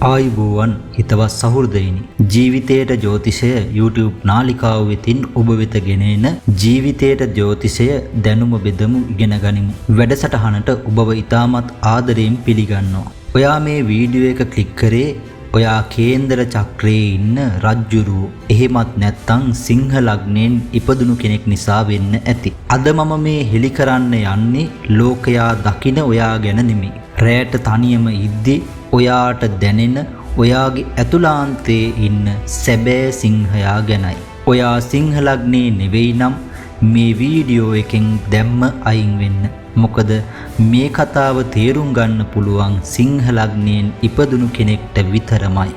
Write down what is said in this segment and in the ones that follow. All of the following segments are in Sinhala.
ආයුබෝවන් හිතවත් සහෘදයිනි ජීවිතයට ජ්‍යොතිෂය YouTube නාලිකාව වෙතින් ඔබ වෙත ගෙනෙන ජීවිතයට ජ්‍යොතිෂය දැනුම බෙදමු ඉගෙන ගනිමු වැඩසටහනට ඔබව ඉතාමත් ආදරයෙන් පිළිගන්නවා. ඔයා මේ වීඩියෝ එක ක්ලික් කරේ ඔයා කේන්දර චක්‍රයේ ඉන්න රජ්ජුරුව එහෙමත් නැත්නම් සිංහ ලග්නයෙන් ඉපදුණු කෙනෙක් නිසා වෙන්න ඇති. අද මම මේ හෙලි කරන්න යන්නේ ලෝකයා දකින ඔයා ගැන නෙමෙයි. රැට තනියම ඉද්දි ඔයාට දැනෙන ඔයාගේ ඇතුළාන්තයේ ඉන්න සැබෑ සිංහයා ගැනයි. ඔයා සිංහ ලග්නේ නෙවෙයි නම් මේ වීඩියෝ එකෙන් දැම්ම අයින් වෙන්න. මොකද මේ කතාව තේරුම් ගන්න පුළුවන් සිංහ ලග්නයෙන් ඉපදුණු කෙනෙක්ට විතරමයි.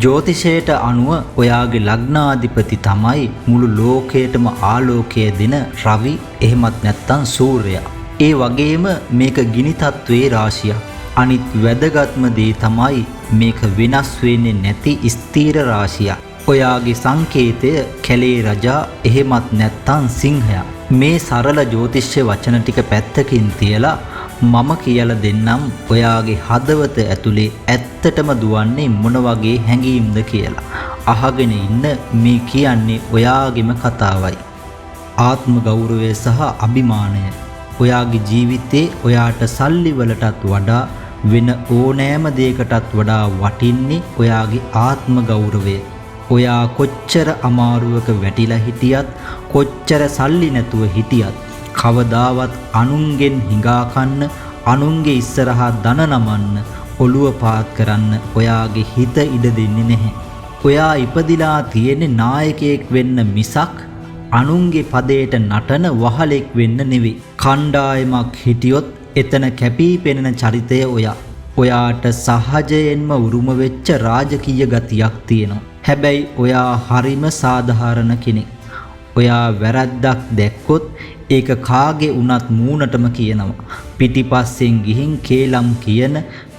ජ්‍යොතිෂයට අනුව ඔයාගේ ලග්නාධිපති තමයි මුළු ලෝකයටම ආලෝකය දෙන රවි එහෙමත් නැත්නම් සූර්යයා. ඒ වගේම මේක ගිනි තත්වයේ රාශියක්. අනිත් වැදගත්ම දේ තමයි මේක වෙනස් වෙන්නේ නැති ස්ථීර රාශියක්. ඔයාගේ සංකේතය කැලේ රජා එහෙමත් නැත්නම් සිංහයා. මේ සරල ජ්‍යොතිෂ්‍ය වචන ටික පැත්තකින් තියලා මම කියලා දෙන්නම් ඔයාගේ හදවත ඇතුලේ ඇත්තටම දුවන්නේ මොන වගේ හැඟීම්ද කියලා. අහගෙන ඉන්න මේ කියන්නේ ඔයාගේම කතාවයි. ආත්ම ගෞරවය සහ අභිමානය. ඔයාගේ ජීවිතේ ඔයාට සල්ලි වලටත් වඩා වෙන ඕනෑම දෙයකටත් වඩා වටින්නේ ඔයාගේ ආත්ම ගෞරවය. ඔයා කොච්චර අමාරුවක වැටිලා හිටියත් කොච්චර සල්ලි නැතුව හිටියත් කවදාවත් අනුන්ගෙන් හිඟා කන්න අනුන්ගේ ඉස්සරහා දන නමන්න ඔළුව පාත් කරන්න ඔයාගේ හිත ඉඩ දෙන්නේ නැහැ. ඔයා ඉපදිලා තියෙන්නේ නායකයෙක් වෙන්න මිසක් අනුන්ගේ පදයට නටන වහලෙක් වෙන්න නෙවෙයි. කණ්ඩායමක් හිටියොත් එතන කැපී පෙනෙන චරිතය ඔයා. ඔයාට සහජයෙන්ම උරුම වෙච්ච රාජකීය ගතියක් තියෙනවා. හැබැයි ඔයා හරිම සාධාරණ කෙනෙක්. ඔයා වැරද්දක් දැක්කොත් ඒක කාගේ වුණත් මූණටම කියනවා. පිටිපස්සෙන් ගිහින් කේලම් කියන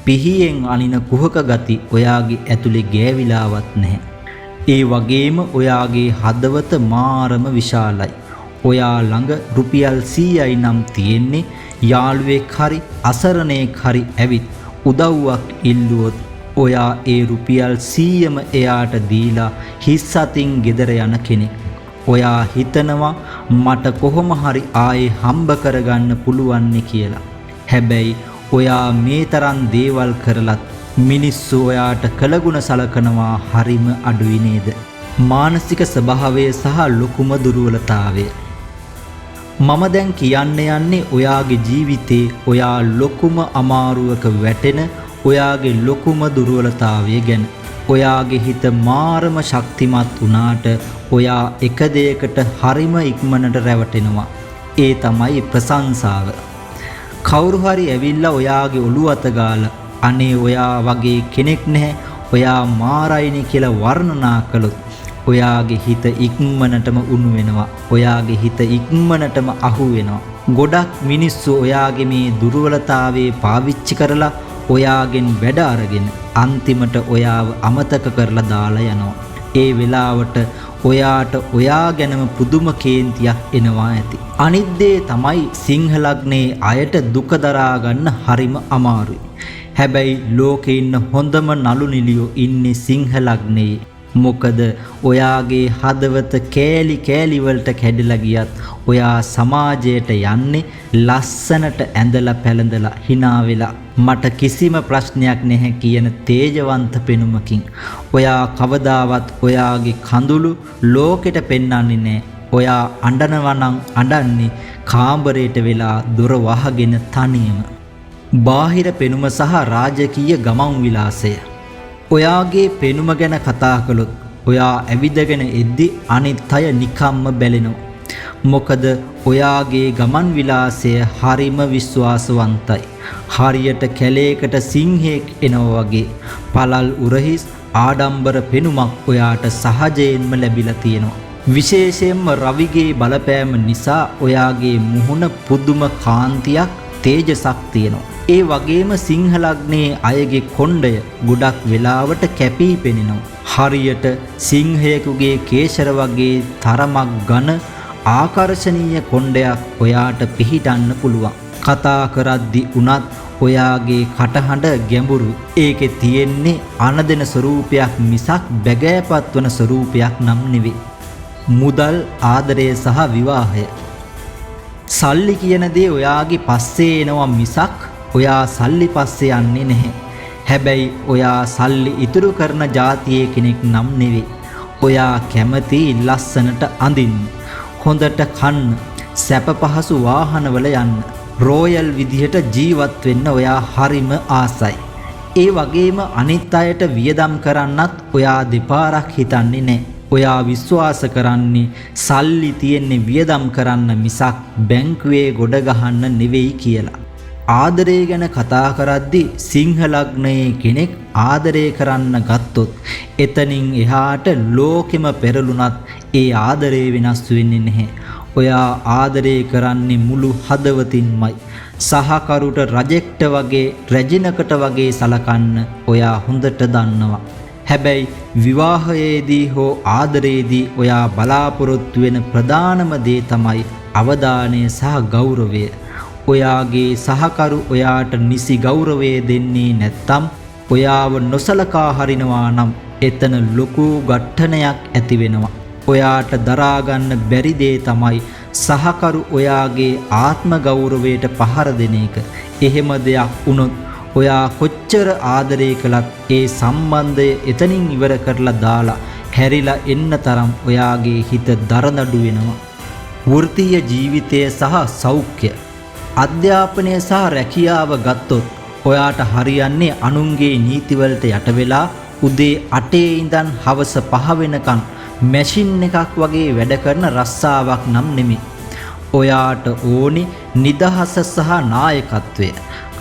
පිහියෙන් අනින කුහක ගති ඔයාගේ ඇතුලේ ගෑවිලාවත් නැහැ. ඒ වගේම ඔයාගේ හදවත මාරම විශාලයි. ඔයා ළඟ රුපියල් 100යි නම් තියෙන්නේ යාළුවෙක් හරි අසරණෙක් හරි ඇවිත් උදව්වක් ඉල්ලුවොත් ඔයා ඒ රුපියල් 100ම එයාට දීලා හිස් අතින් ගෙදර යන කෙනෙක්. ඔයා හිතනවා මට කොහොම හරි ආයේ හම්බ කරගන්න පුළුවන් කියලා. හැබැයි ඔයා මේ තරම් දේවල් කරලත් මිනිස්සු ඔයාට කළගුණ සලකනවා හරිම අඩුයි නේද? මානසික ස්වභාවය සහ ලොකුම දුර්වලතාවය. මම දැන් කියන්න යන්නේ ඔයාගේ ජීවිතේ ඔයා ලොකුම අමාරුවක වැටෙන ඔයාගේ ලොකුම දුර්වලතාවය ගැන. ඔයාගේ හිත මාරම ශක්තිමත් වුණාට ඔයා එක දෙයකට හරිම ඉක්මනට රැවටෙනවා. ඒ තමයි ප්‍රශංසාව. කවුරු හරි ඇවිල්ලා ඔයාගේ ඔළුව අත ගාලා අනේ ඔයා වගේ කෙනෙක් නැහැ ඔයා මාරයිනේ කියලා වර්ණනා කළොත් ඔයාගේ හිත ඉක්මනටම උණු වෙනවා. ඔයාගේ හිත ඉක්මනටම අහු වෙනවා. ගොඩක් මිනිස්සු ඔයාගේ මේ දුර්වලතාවයේ පාවිච්චි කරලා ඔයාගෙන් වැඩ අරගෙන අන්තිමට ඔයාව අමතක කරලා දාලා යනවා. ඒ වෙලාවට ඔයාට ඔයා ගැනම පුදුම කේන්තියක් එනවා ඇති. අනිත් දේ තමයි සිංහ ලග්නේ අයට දුක දරා ගන්න හරිම අමාරුයි. හැබැයි ලෝකේ ඉන්න හොඳම නළු නිලියෝ ඉන්නේ සිංහ ලග්නේ. මොකද ඔයාගේ හදවත කෑලි කෑලි වලට කැඩලා ගියත් ඔයා සමාජයට යන්නේ ලස්සනට ඇඳලා පැළඳලා hina වෙලා මට කිසිම ප්‍රශ්නයක් නැහැ කියන තේජවන්ත පෙනුමකින්. ඔයා කවදාවත් ඔයාගේ කඳුළු ලෝකෙට පෙන්වන්නේ නැහැ. ඔයා අඬනවා නම් අඬන්නේ කාමරයට වෙලා දොර වහගෙන තනියම. බාහිර පෙනුම සහ රාජකීය ගමන් විලාසය. ඔයාගේ පෙනුම ගැන කතා කළොත් ඔයා ඇවිදගෙන එද්දි අනිත් අය නිකම්ම බැලෙනවා. මොකද ඔයාගේ ගමන් විලාසය හරිම විශ්වාසවන්තයි. හරියට කැලේකට සිංහෙක් එනවා වගේ පළල් උරහිස් ආඩම්බර පෙනුමක් ඔයාට සහජයෙන්ම ලැබිලා තියෙනවා. විශේෂයෙන්ම රවිගේ බලපෑම නිසා ඔයාගේ මුහුණ පුදුම කාන්තියක් තේජසක් තියෙනවා. ඒ වගේම සිංහ ලග්නේ අයගේ කොණ්ඩය ගොඩක් වෙලාවට කැපී පෙනෙනවා. හරියට සිංහයෙකුගේ කේශර වගේ තරමක් ඝන ආකර්ශනීය කොණ්ඩයක් ඔයාට පිහිටන්න පුළුවන්. කතා කරද්දි උනත් ඔයාගේ කටහඬ ගැඹුරු. ඒකේ තියෙන්නේ අනදෙන ස්වරූපයක් මිසක් බැගෑපත් වන ස්වරූපයක් නම් නෙවෙයි. මුදල්, ආදරය සහ විවාහය. සල්ලි කියන දේ ඔයාගේ පස්සේ එනවා මිසක් ඔයා සල්ලි පස්සේ යන්නේ නැහැ. හැබැයි ඔයා සල්ලි ඉතුරු කරන ජාතියේ කෙනෙක් නම් නෙවෙයි. ඔයා කැමති ලස්සනට අඳින්න, හොඳට කන්න, සැප පහසු වාහනවල යන්න, රෝයල් විදිහට ජීවත් වෙන්න ඔයා හරිම ආසයි. ඒ වගේම අනිත් අයට වියදම් කරන්නත් ඔයා දෙපාරක් හිතන්නේ නැහැ. ඔයා විශ්වාස කරන්නේ සල්ලි තියෙන්නේ වියදම් කරන්න මිසක් බැංකුවේ ගොඩ ගහන්න නෙවෙයි කියලා. ආදරය ගැන කතා කරද්දී සිංහ ලග්නයේ කෙනෙක් ආදරය කරන්න ගත්තොත් එතනින් එහාට ලෝකෙම පෙරළුණත් ඒ ආදරය වෙනස් වෙන්නේ නැහැ. ඔයා ආදරය කරන්නේ මුළු හදවතින්මයි. සහකරුට රජෙක්ට වගේ රැජිනකට වගේ සලකන්න ඔයා හොඳට දන්නවා. හැබැයි විවාහයේදී හෝ ආදරයේදී ඔයා බලාපොරොත්තු වෙන ප්‍රධානම දේ තමයි අවධානය සහ ගෞරවය. ඔයාගේ සහකරු ඔයාට නිසි ගෞරවය දෙන්නේ නැත්නම් ඔයාව නොසලකා හරිනවා නම් එතන ලොකු ගැටණයක් ඇති වෙනවා. ඔයාට දරා ගන්න බැරි දේ තමයි සහකරු ඔයාගේ ආත්ම ගෞරවයට පහර දෙන එක. එහෙම දෙයක් වුණොත් ඔයා කොච්චර ආදරය කළත් ඒ සම්බන්ධය එතනින් ඉවර කරලා දාලා හැරිලා එන්න තරම් ඔයාගේ හිත දරදඬු වෙනවා. වෘත්තීය ජීවිතය සහ සෞඛ්‍ය. අධ්‍යාපනය සහ රැකියාව ගත්තොත් ඔයාට හරියන්නේ අනුන්ගේ නීතිවලට යට වෙලා උදේ 8 ඉඳන් හවස 5 වෙනකන් මැෂින් එකක් වගේ වැඩ කරන රස්සාවක් නම් නෙමෙයි. ඔයාට ඕනි නිදහස සහ නායකත්වය.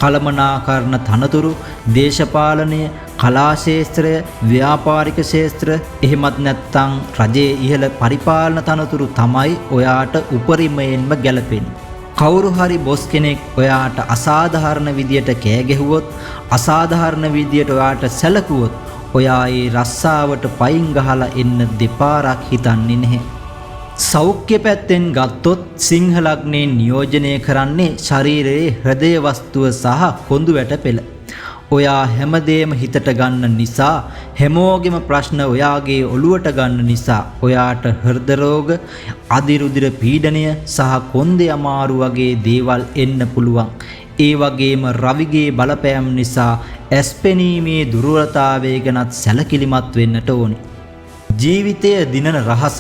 කළමනාකරණ තනතුරු, දේශපාලනය, කලා ශාස්ත්‍රය, ව්‍යාපාරික ශාස්ත්‍ර, එහෙමත් නැත්නම් රජයේ ඉහළ පරිපාලන තනතුරු තමයි ඔයාට උපරිමයෙන්ම ගැලපෙන්නේ. කවුරු හරි බොස් කෙනෙක් ඔයාට අසාධාරණ විදියට කෑ ගැහුවොත්, අසාධාරණ විදියට ඔයාට සැලකුවොත් ඔයා ඒ රස්සාවට පයින් ගහලා එන්න දෙපාරක් හිතන්නේ නැහැ. සෞඛ්‍ය පැත්තෙන් ගත්තොත් සිංහ ලග්නයෙන් නියෝජනය කරන්නේ ශරීරයේ හෘදය වස්තුව සහ කොඳු වැට පෙළ. ඔයා හැමදේම හිතට ගන්න නිසා, හැමෝගෙම ප්‍රශ්න ඔයාගේ ඔළුවට ගන්න නිසා ඔයාට හෘද රෝග, අදිරුධිර පීඩනය සහ කොන්දේ අමාරු වගේ දේවල් එන්න පුළුවන්. ඒ වගේම රවිගේ බලපෑම් නිසා ඇස්පෙනීමේ දුර්වලතාවය ගැනත් සැලකිලිමත් වෙන්නට ඕනේ. ජීවිතය දිනන රහස.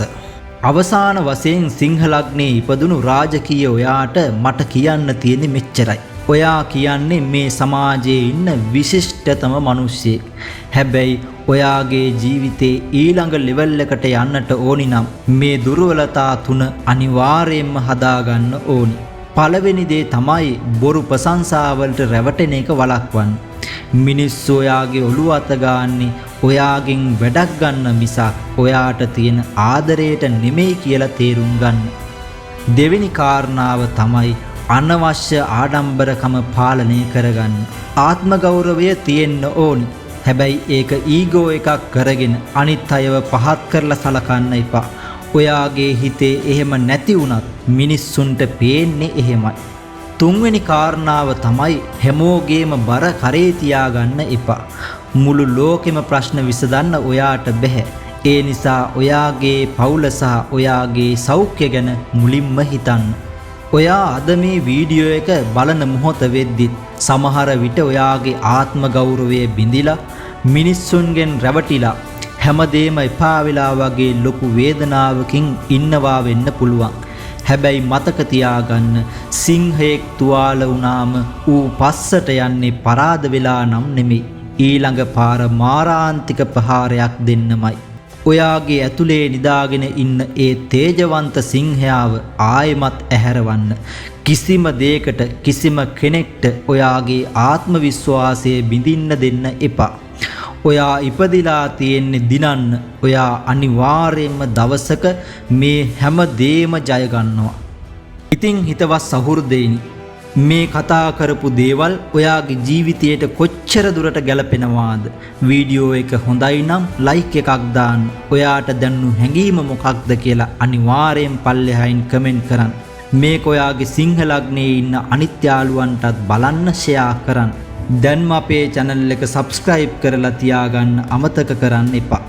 අවසාන වශයෙන් සිංහ ලග්නයේ ඉපදුණු රාජකීය ඔයාට මට කියන්න තියෙන්නේ මෙච්චරයි. ඔයා කියන්නේ මේ සමාජයේ ඉන්න විශිෂ්ටතම මිනිස්සෙක්. හැබැයි ඔයාගේ ජීවිතේ ඊළඟ ලෙවල් එකට යන්නට ඕනි නම් මේ දුර්වලතා තුන අනිවාර්යයෙන්ම හදාගන්න ඕනි. පළවෙනි දේ තමයි බොරු ප්‍රශංසාවලට රැවටෙන එක වළක්වන්න. මිනිස්සු ඔයාගේ ඔළුව අත ගාන්නේ ඔයාගෙන් වැඩක් ගන්න මිසක් ඔයාට තියෙන ආදරයට නෙමෙයි කියලා තේරුම් ගන්න. දෙවෙනි කාරණාව තමයි අනවශ්‍ය ආඩම්බරකම පාලනය කරගන්න. ආත්ම ගෞරවය තියෙන්න ඕනි. හැබැයි ඒක ඊගෝ එකක් කරගෙන අනිත් අයව පහත් කරලා සලකන්න එපා. ඔයාගේ හිතේ එහෙම නැති වුණත් මිනිස්සුන්ට පේන්නේ එහෙමයි. තුන්වෙනි කාරණාව තමයි හැමෝගේම බර කරේ තියාගන්න එපා. මුළු ලෝකෙම ප්‍රශ්න විසඳන්න ඔයාට බැහැ. ඒ නිසා ඔයාගේ පවුල සහ ඔයාගේ සෞඛ්‍ය ගැන මුලින්ම හිතන්න. ඔයා අද මේ වීඩියෝ එක බලන මොහොත වෙද්දිත් සමහර විට ඔයාගේ ආත්ම ගෞරවය බිඳිලා මිනිස්සුන්ගෙන් රැවටිලා හැමදේම එපා වෙලා වගේ ලොකු වේදනාවකින් ඉන්නවා වෙන්න පුළුවන්. හැබැයි මතක තියාගන්න, සිංහයෙක් තුවාල වුණාම ඌ පස්සට යන්නේ පරාද වෙලා නම් නෙමෙයි. ඊළඟ පාර මාරාන්තික ප්‍රහාරයක් දෙන්නමයි. ඔයාගේ ඇතුලේ නිදාගෙන ඉන්න ඒ තේජවන්ත සිංහයාව ආයෙමත් ඇහැරවන්න. කිසිම දෙයකට කිසිම කෙනෙක්ට ඔයාගේ ආත්ම විශ්වාසය බිඳින්න දෙන්න එපා. ඔයා ඉපදිලා තියෙන්නේ දිනන්න. ඔයා අනිවාර්යයෙන්ම දවසක මේ හැම දේම ජය ගන්නවා. ඉතින් හිතවත් සහෘදේනි, මේ කතා කරපු දේවල් ඔයාගේ ජීවිතයට කොච්චර දුරට ගැලපෙනවාද? වීඩියෝ එක හොඳයි නම් ලයික් එකක් දාන්න. ඔයාට දැනුණු හැඟීම මොකක්ද කියලා අනිවාර්යෙන් පල්ලෙහායින් කමෙන්ට් කරන්න. මේක ඔයාගේ සිංහ ලග්නයේ ඉන්න අනිත් යාළුවන්ටත් බලන්න ෂෙයා කරන්න. දැන්ම අපේ channel එක subscribe කරලා තියාගන්න අමතක කරන්න එපා.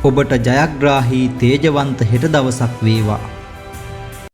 ඔබට ජයග්‍රාහී තේජවන්ත හෙට දවසක් වේවා.